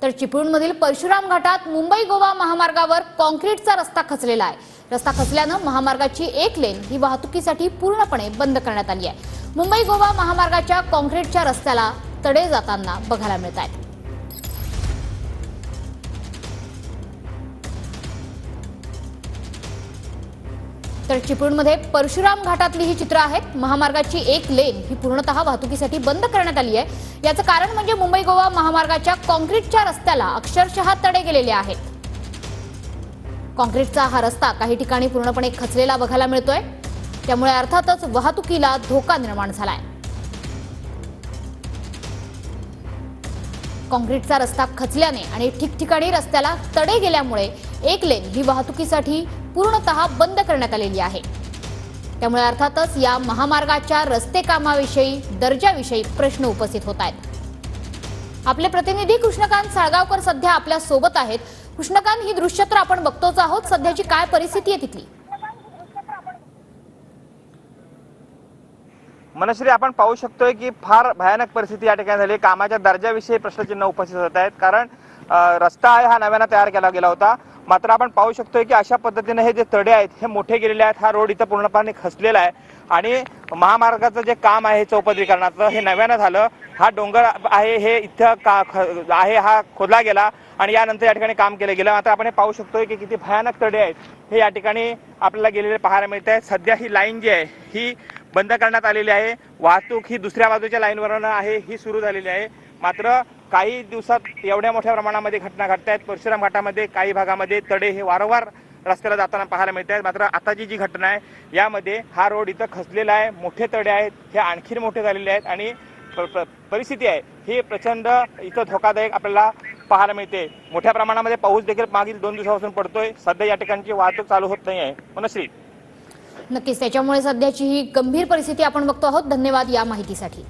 तर चिपळूणमधील परशुराम घाटात मुंबई गोवा महामार्गावर कॉन्क्रीटचा रस्ता खचलेला आहे। रस्ता खचल्यानं महामार्गाची एक लेन ही वाहतुकीसाठी पूर्णपणे बंद करण्यात आली आहे। मुंबई गोवा महामार्गाच्या कॉन्क्रीटच्या रस्त्याला तडे जाताना बघायला मिळत आहेत। तर चिपळूणमध्ये परशुराम घाटातली ही चित्र आहेत। महामार्गाची एक लेन ही पूर्णतः वाहतुकीसाठी बंद करण्यात आली आहे। याचं कारण म्हणजे मुंबई गोवा महामार्गाच्या कॉन्क्रीटच्या रस्त्याला अक्षरशः तडे गेलेले आहेत। कॉन्क्रीटचा हा रस्ता काही ठिकाणी पूर्णपणे खचलेला बघायला मिळतोय, त्यामुळे अर्थातच वाहतुकीला धोका निर्माण झालाय। कॉन्क्रीटचा रस्ता खचल्याने आणि ठिकठिकाणी रस्त्याला तडे गेल्यामुळे एक लेन ही वाहतुकीसाठी पूर्णतः बंद करण्यात आलेली आहे। त्यामुळे अर्थातच या महामार्गाच्या रस्ते कामाविषयी दर्जाविषयी प्रश्न उपस्थित होत आहेत। आपले प्रतिनिधी कृष्णकांत साळगावकर सध्या आपल्या सोबत आहेत। कृष्णकांत, ही दृश्य तर आपण बघतोच आहोत, सध्याची काय परिस्थिती आहे तिथली? मनश्री, आपण पाहू शकतोय की फार भयानक परिस्थिती या ठिकाणी झाली। कामाच्या दर्जाविषयी प्रश्नचिन्ह उपस्थित होत आहेत, कारण रस्ता आहे हा नव्यानं तयार केला गेला होता। मात्र आपण पाहू शकतोय की अशा पद्धतीने हे जे तडे आहेत हे मोठे गेलेले आहेत। हा रोड इथं पूर्णपणे खचलेला आहे आणि महामार्गाचं जे काम आहे चौपदरीकरणाचं हे नव्यानं झालं। हा डोंगर आहे हे इथं आहे हा खोदला गेला आणि यानंतर या ठिकाणी काम केलं गेलं। मात्र आपण हे पाहू शकतोय की किती भयानक तडे आहेत हे या ठिकाणी आपल्याला गेलेले पाहायला मिळत आहेत। सध्या ही लाईन जी आहे ही बंद करण्यात आलेली आहे। वाहतूक ही दुसऱ्या बाजूच्या लाईनवरनं आहे ही सुरू झालेली आहे। मात्र काही दिवसात एवढ्या मोठ्या प्रमाणामध्ये घटना घडत आहेत। परशुराम घाटामध्ये काही भागामध्ये तडे हे वारंवार रस्त्याला जाताना पाहायला मिळत आहेत। मात्र आताची जी घटना आहे यामध्ये हा रोड इथं खचलेला आहे, मोठे तडे आहेत हे आणखी मोठे झालेले आहेत आणि परिस्थिती आहे ही प्रचंड इथं धोकादायक आपल्याला पाहायला मिळते। मोठ्या प्रमाणामध्ये पाऊस देखील मागील 2 दिवसापासून पडतोय। सध्या या ठिकाणची वाहतूक चालू होत नाही आहे। मनश्री, नक्कीच त्याच्यामुळे सध्याची ही गंभीर परिस्थिती आपण बघतो आहोत। धन्यवाद या माहितीसाठी।